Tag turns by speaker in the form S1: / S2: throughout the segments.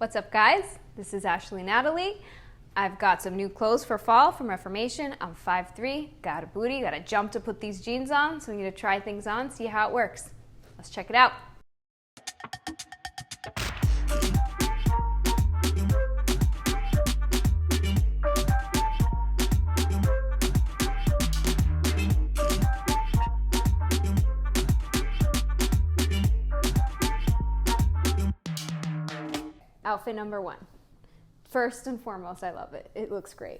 S1: What's up, guys? This is Ashley Natalie. I've got some new clothes for fall from Reformation. I'm 5'3", got a booty, got a jump to put these jeans on, so we need to try things on, see how it works. Let's check it out. Outfit number one. First and foremost, I love it. It looks great.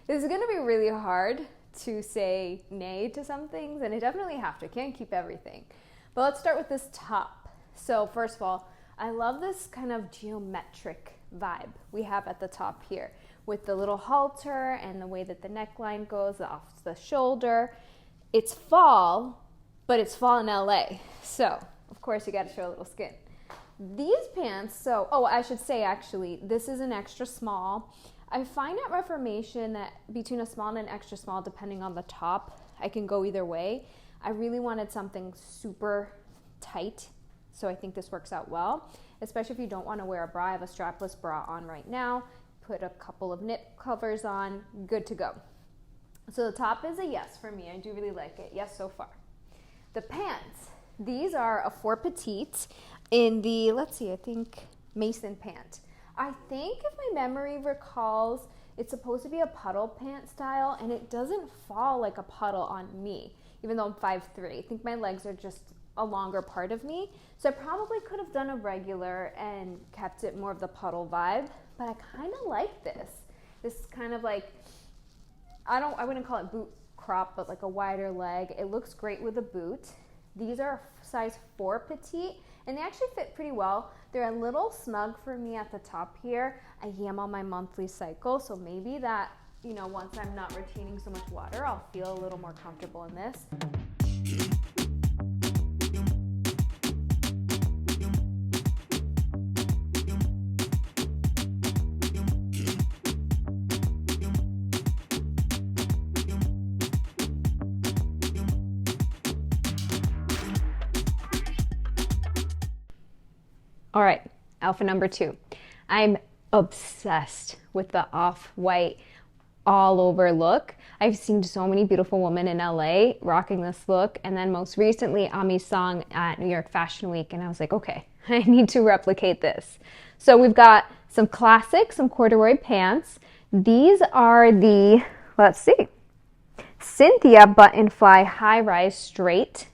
S1: This is going to be really hard to say nay to some things, and I definitely have to. Can't keep everything. But let's start with this top. So first of all, I love this kind of geometric vibe we have at the top here with the little halter and the way that the neckline goes off the shoulder. It's fall, but it's fall in LA. So, of course, you got to show a little skin. These pants, I should say actually, this is an extra small. I find at Reformation that between a small and an extra small, depending on the top, I can go either way. I really wanted something super tight, so I think this works out well, especially if you don't want to wear a bra. I have a strapless bra on right now. Put a couple of nip covers on, good to go. So the top is a yes for me. I do really like it. Yes so far. The pants, these are a 4 Petites in the, I think Mason pant. I think if my memory recalls, it's supposed to be a puddle pant style, and it doesn't fall like a puddle on me, even though I'm 5'3". I think my legs are just a longer part of me. So I probably could have done a regular and kept it more of the puddle vibe, but I kind of like this. This kind of like, I wouldn't call it boot crop, but like a wider leg. It looks great with a boot. These are size 4 Petite, and they actually fit pretty well. They're a little snug for me at the top here. I am on my monthly cycle, so maybe that, once I'm not retaining so much water, I'll feel a little more comfortable in this. All right, outfit number 2. I'm obsessed with the off-white all over look. I've seen so many beautiful women in LA rocking this look, and then most recently Ami Song at New York Fashion Week, and I was like, okay, I need to replicate this. So we've got some classics, some corduroy pants. These are the, Cynthia button fly high-rise straight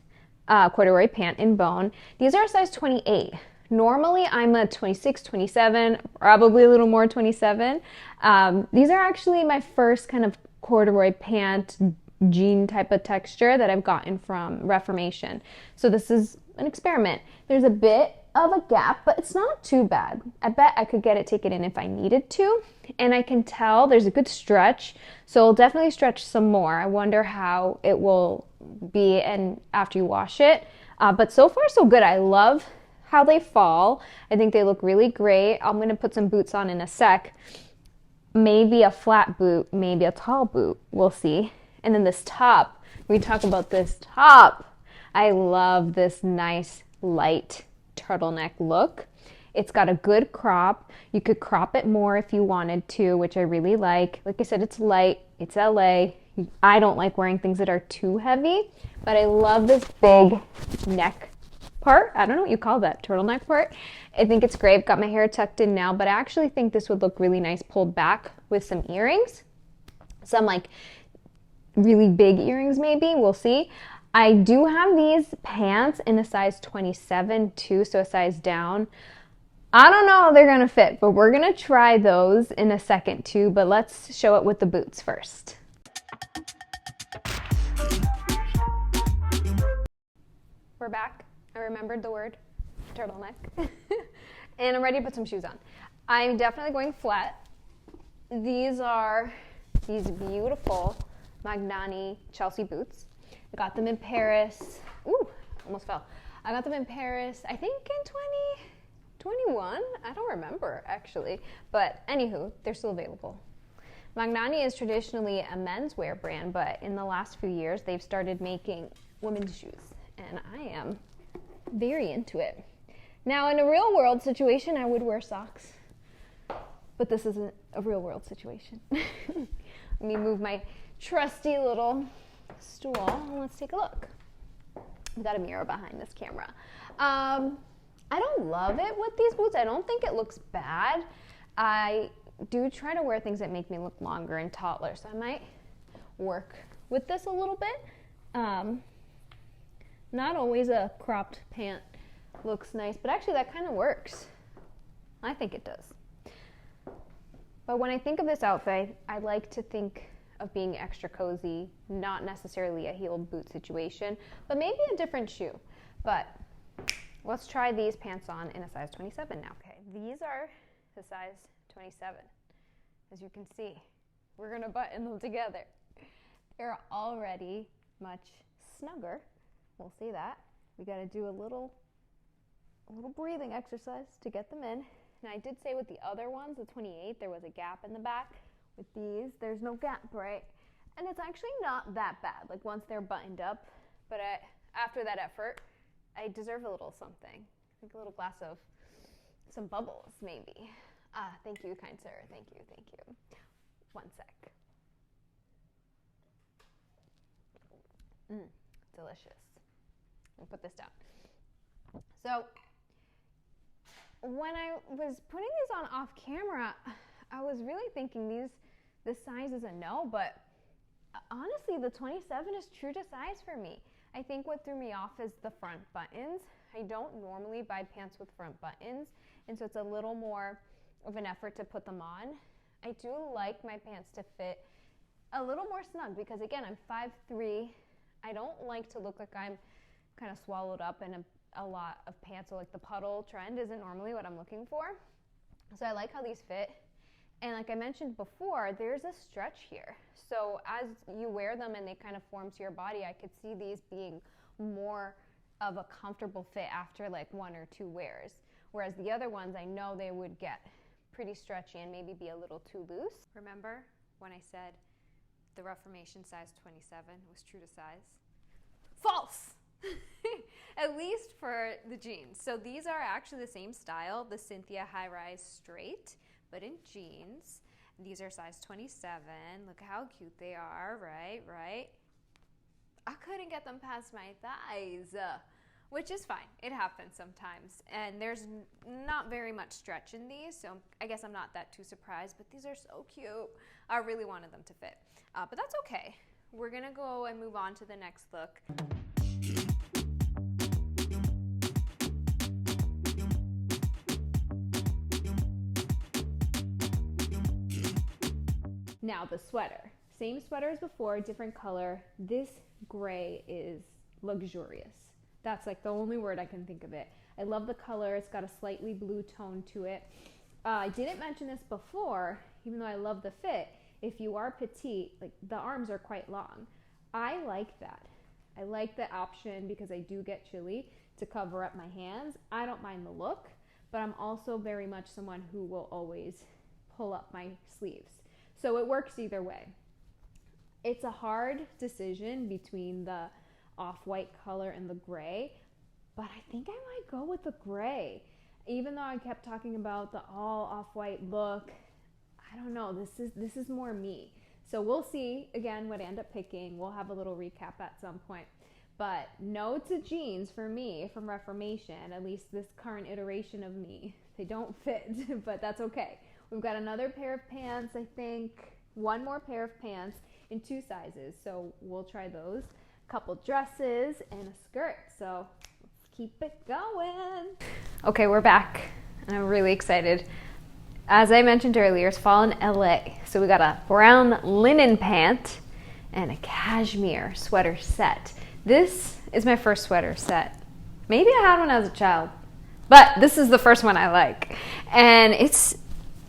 S1: corduroy pant in bone. These are a size 28. Normally, I'm a 26, 27, probably a little more 27. These are actually my first kind of corduroy pant jean type of texture that I've gotten from Reformation. So this is an experiment. There's a bit of a gap, but it's not too bad. I bet I could get it taken in if I needed to. And I can tell there's a good stretch, so I'll definitely stretch some more. I wonder how it will be and after you wash it. But so far, so good. I love how they fall. I think they look really great. I'm going to put some boots on in a sec. Maybe a flat boot, maybe a tall boot. We'll see. And then this top, we talk about this top. I love this nice light turtleneck look. It's got a good crop. You could crop it more if you wanted to, which I really like. Like I said, it's light. It's LA. I don't like wearing things that are too heavy, but I love this big neck part. I don't know what you call that, turtleneck part. I think it's great. I've got my hair tucked in now, but I actually think this would look really nice pulled back with some earrings. Some like really big earrings maybe. We'll see. I do have these pants in a size 27 too, so a size down. I don't know how they're going to fit, but we're going to try those in a second too, but let's show it with the boots first. We're back. I remembered the word turtleneck. And I'm ready to put some shoes on. I'm definitely going flat. These are these beautiful Magnani Chelsea boots. I got them in Paris. Ooh, almost fell. I got them in Paris, I think in 2021. I don't remember actually. But anywho, they're still available. Magnani is traditionally a menswear brand, but in the last few years, they've started making women's shoes. And I am very into it. Now, in a real world situation, I would wear socks. but this isn't a real world situation. Let me move my trusty little stool and let's take a look. I've got a mirror behind this camera. I don't love it with these boots. I don't think it looks bad. I do try to wear things that make me look longer and taller, so I might work with this a little bit. Not always a cropped pant looks nice, but actually that kind of works. I think it does. But when I think of this outfit, I like to think of being extra cozy, not necessarily a heeled boot situation, but maybe a different shoe. But let's try these pants on in a size 27 now. Okay, these are the size 27. As you can see, we're gonna button them together. They're already much snugger. We'll see that. We gotta do a little breathing exercise to get them in. And I did say with the other ones, the 28, there was a gap in the back. With these, there's no gap, right? And it's actually not that bad, like once they're buttoned up. But after that effort, I deserve a little something. I think a little glass of some bubbles, maybe. Thank you, kind sir. Thank you, thank you. One sec. Delicious. I'll put this down. So, when I was putting these on off camera, I was really thinking this size is a no, but honestly, the 27 is true to size for me. I think what threw me off is the front buttons. I don't normally buy pants with front buttons, and so it's a little more of an effort to put them on. I do like my pants to fit a little more snug because, again, I'm 5'3". I don't like to look like I'm kind of swallowed up in a lot of pants, so like the puddle trend isn't normally what I'm looking for. So I like how these fit. And like I mentioned before, there's a stretch here. So as you wear them and they kind of form to your body, I could see these being more of a comfortable fit after like 1 or 2 wears. Whereas the other ones, I know they would get pretty stretchy and maybe be a little too loose. Remember when I said the Reformation size 27 was true to size? False! At least for the jeans. So these are actually the same style, the Cynthia high-rise straight, but in jeans. These are size 27. Look how cute they are, right? I couldn't get them past my thighs, which is fine. It happens sometimes. And there's not very much stretch in these, so I guess I'm not that too surprised, but these are so cute. I really wanted them to fit, but that's okay. We're gonna go and move on to the next look. Now the sweater. Same sweater as before, different color. This gray is luxurious. That's like the only word I can think of it. I love the color. It's got a slightly blue tone to it. I didn't mention this before, even though I love the fit. If you are petite, like the arms are quite long. I like that. I like the option because I do get chilly to cover up my hands. I don't mind the look, but I'm also very much someone who will always pull up my sleeves. So it works either way. It's a hard decision between the off-white color and the gray, but I think I might go with the gray. Even though I kept talking about the all off-white look, I don't know, this is more me. So we'll see, again, what I end up picking. We'll have a little recap at some point. But no to jeans for me from Reformation, at least this current iteration of me. They don't fit, but that's okay. We've got another pair of pants, I think, one more pair of pants in 2 sizes. So we'll try those. A couple dresses and a skirt. So let's keep it going. Okay, we're back. And I'm really excited. As I mentioned earlier, it's fall in LA. So we got a brown linen pant and a cashmere sweater set. This is my first sweater set. Maybe I had one as a child, but this is the first one I like. And it's,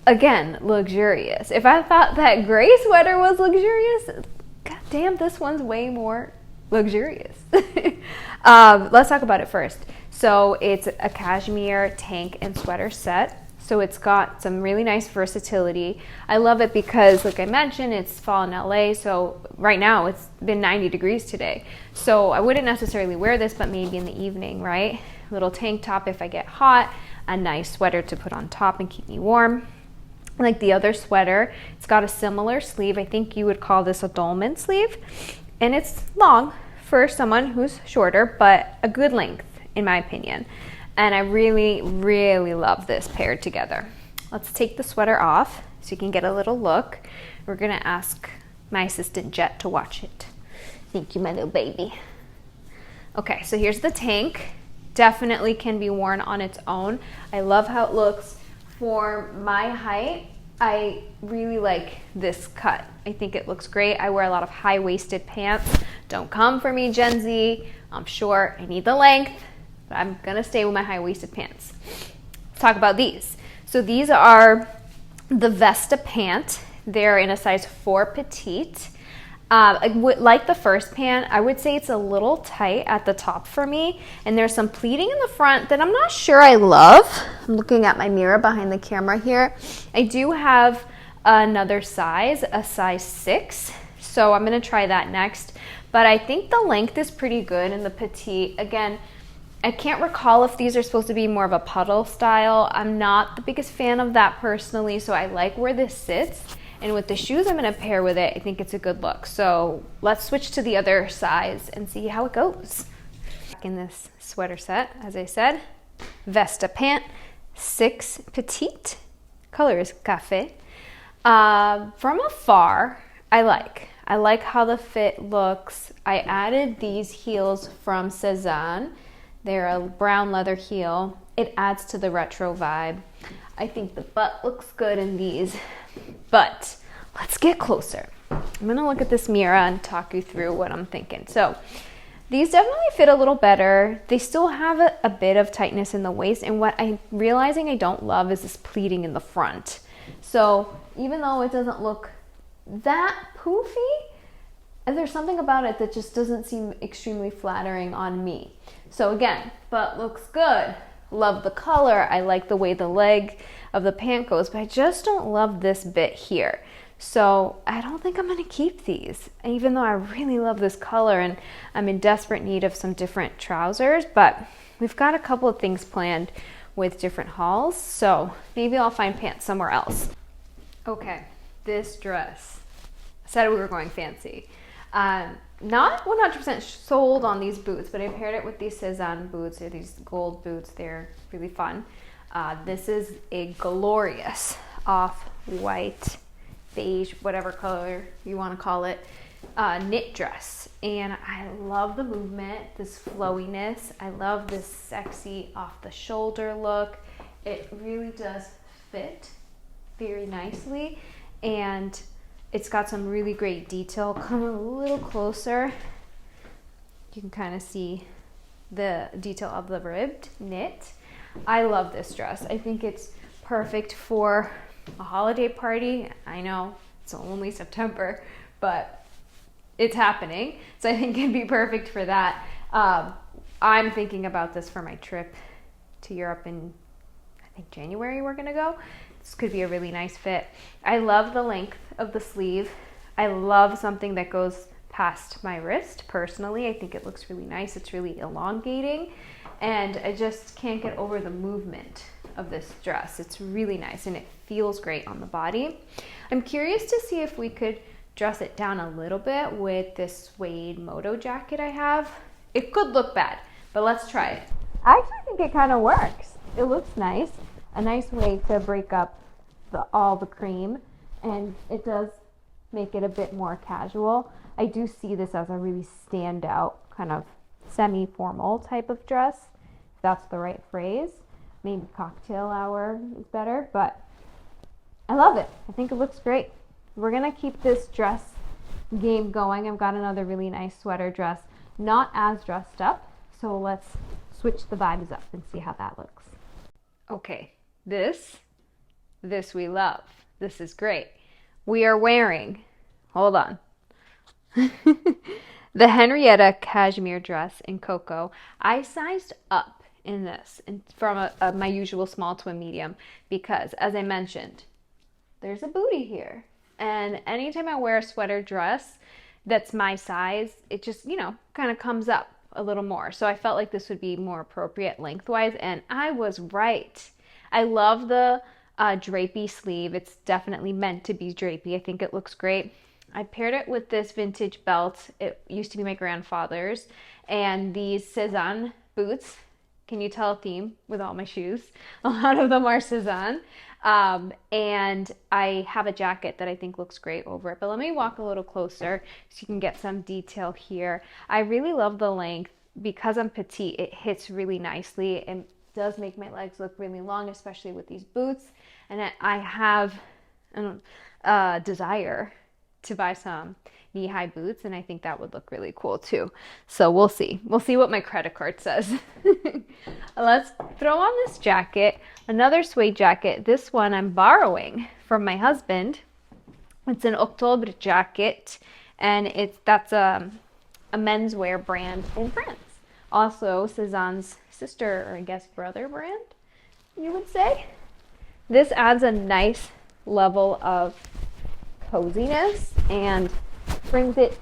S1: again, luxurious. If I thought that gray sweater was luxurious, god damn, this one's way more luxurious. Let's talk about it first. So it's a cashmere tank and sweater set. So it's got some really nice versatility. I love it because, like I mentioned, it's fall in LA. So right now it's been 90 degrees today. So I wouldn't necessarily wear this, but maybe in the evening, right? Little tank top if I get hot, a nice sweater to put on top and keep me warm. like the other sweater. It's got a similar sleeve. I think you would call this a dolman sleeve. And it's long for someone who's shorter, but a good length in my opinion. And I really, really love this paired together. Let's take the sweater off so you can get a little look. We're gonna ask my assistant Jet to watch it. Thank you, my little baby. Okay, so here's the tank. Definitely can be worn on its own. I love how it looks. For my height, I really like this cut. I think it looks great. I wear a lot of high-waisted pants. Don't come for me, Gen Z. I'm short, I need the length, but I'm gonna stay with my high-waisted pants. Let's talk about these. So these are the Vesta pant. They're in a size 4 petite. Like the first pant, I would say it's a little tight at the top for me, and there's some pleating in the front that I'm not sure I love. I'm looking at my mirror behind the camera here. I do have another size, a size 6, so I'm gonna try that next. But I think the length is pretty good in the petite. Again, I can't recall if these are supposed to be more of a puddle style. I'm not the biggest fan of that personally, so I like where this sits. And with the shoes I'm gonna pair with it, I think it's a good look. So let's switch to the other size and see how it goes. In this sweater set, as I said, Vesta pant, 6 petite, color is cafe. From afar, I like how the fit looks. I added these heels from Symone. They're a brown leather heel. It adds to the retro vibe. I think the butt looks good in these, but let's get closer. I'm gonna look at this mirror and talk you through what I'm thinking. So these definitely fit a little better. They still have a bit of tightness in the waist, and what I'm realizing I don't love is this pleating in the front. So even though it doesn't look that poofy, there's something about it that just doesn't seem extremely flattering on me. So again, butt looks good. Love the color. I like the way the leg of the pant goes, but I just don't love this bit here. So I don't think I'm gonna keep these, even though I really love this color and I'm in desperate need of some different trousers, but we've got a couple of things planned with different hauls, so maybe I'll find pants somewhere else. Okay, this dress. I said we were going fancy. Not 100% sold on these boots, but I paired it with these Symone boots. They're these gold boots. They're really fun. This is a glorious off-white, beige, whatever color you want to call it, knit dress. And I love the movement, this flowiness. I love this sexy off-the-shoulder look. It really does fit very nicely, and it's got some really great detail. Come a little closer. You can kind of see the detail of the ribbed knit. I love this dress. I think it's perfect for a holiday party. I know it's only September, but it's happening. So I think it'd be perfect for that. I'm thinking about this for my trip to Europe in, I think, January we're gonna go. This could be a really nice fit. I love the length of the sleeve. I love something that goes past my wrist personally. I think it looks really nice. It's really elongating, and I just can't get over the movement of this dress. It's really nice and it feels great on the body. I'm curious to see if we could dress it down a little bit with this suede moto jacket I have. It could look bad, but let's try it. I actually think it kind of works. It looks nice. A nice way to break up all the cream, and it does make it a bit more casual. I do see this as a really standout kind of semi-formal type of dress, if that's the right phrase. Maybe cocktail hour is better, but I love it. I think it looks great. We're gonna keep this dress game going. I've got another really nice sweater dress, not as dressed up, so let's switch the vibes up and see how that looks. Okay, this we love. This is great. We are wearing, hold on, the Henrietta cashmere dress in cocoa. I sized up in this from my usual small to a medium because, as I mentioned, there's a booty here. And anytime I wear a sweater dress that's my size, it just, kind of comes up a little more. So I felt like this would be more appropriate lengthwise, and I was right. I love the drapey sleeve. It's definitely meant to be drapey. I think it looks great. I paired it with this vintage belt. It used to be my grandfather's. And these Cezanne boots. Can you tell a theme with all my shoes? A lot of them are Cezanne. And I have a jacket that I think looks great over it. But let me walk a little closer so you can get some detail here. I really love the length. Because I'm petite, it hits really nicely. It does make my legs look really long, especially with these boots. And I have a desire to buy some knee-high boots, and I think that would look really cool too. So we'll see. We'll see what my credit card says. Let's throw on this jacket, another suede jacket. This one I'm borrowing from my husband. It's an Octobre jacket, and that's a menswear brand in France. Also Cezanne's sister, or I guess brother brand, you would say. This adds a nice level of coziness and brings it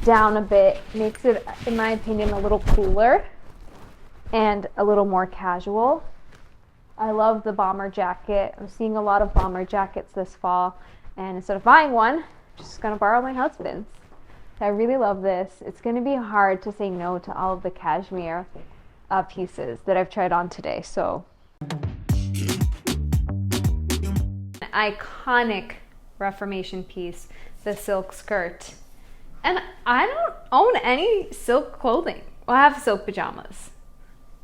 S1: down a bit, makes it, in my opinion, a little cooler and a little more casual. I love the bomber jacket. I'm seeing a lot of bomber jackets this fall, and instead of buying one, I'm just gonna borrow my husband's. I really love this. It's going to be hard to say no to all of the cashmere pieces that I've tried on today. So, an iconic Reformation piece, the silk skirt. And I don't own any silk clothing. Well, I have silk pajamas.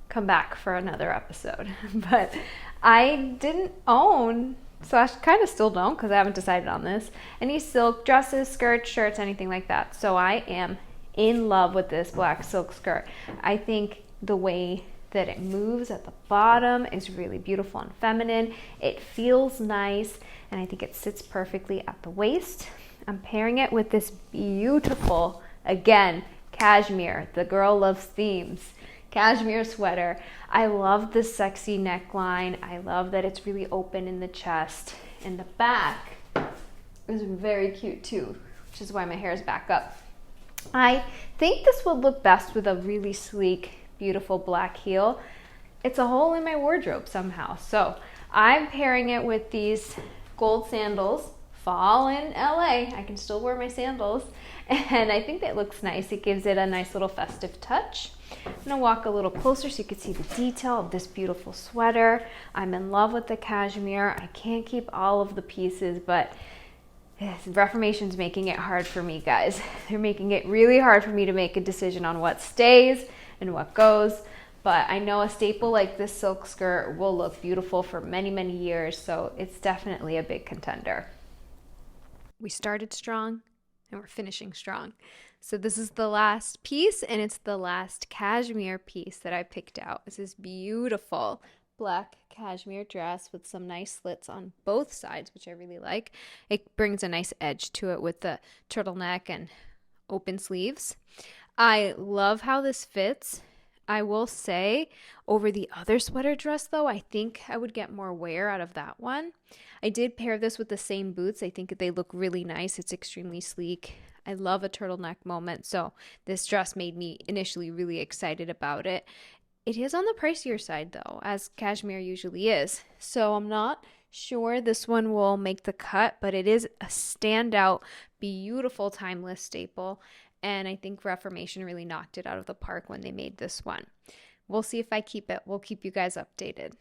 S1: Come back for another episode. But I didn't own, so I kind of still don't because I haven't decided on this, any silk dresses, skirts, shirts, anything like that. So I am in love with this black silk skirt. I think the way that it moves at the bottom is really beautiful and feminine. It feels nice, and I think it sits perfectly at the waist. I'm pairing it with this beautiful, again, cashmere. The girl loves themes. Cashmere sweater. I love the sexy neckline. I love that it's really open in the chest. And the back is very cute too, which is why my hair is back up. I think this would look best with a really sleek, beautiful black heel. It's a hole in my wardrobe somehow. So I'm pairing it with these gold sandals. Fall in LA, I can still wear my sandals. And I think that looks nice. It gives it a nice little festive touch. I'm gonna walk a little closer so you can see the detail of this beautiful sweater. I'm in love with the cashmere. I can't keep all of the pieces, but Reformation's making it hard for me, guys. They're making it really hard for me to make a decision on what stays and what goes. But I know a staple like this silk skirt will look beautiful for many, many years. So it's definitely a big contender. We started strong and we're finishing strong. So this is the last piece, and it's the last cashmere piece that I picked out. This is beautiful black cashmere dress with some nice slits on both sides, which I really like. It brings a nice edge to it with the turtleneck and open sleeves. I love how this fits. I will say over the other sweater dress though, I think I would get more wear out of that one. I did pair this with the same boots. I think they look really nice. It's extremely sleek. I love a turtleneck moment, so this dress made me initially really excited about it. It is on the pricier side though, as cashmere usually is. So I'm not sure this one will make the cut, but it is a standout, beautiful timeless staple. And I think Reformation really knocked it out of the park when they made this one. We'll see if I keep it. We'll keep you guys updated.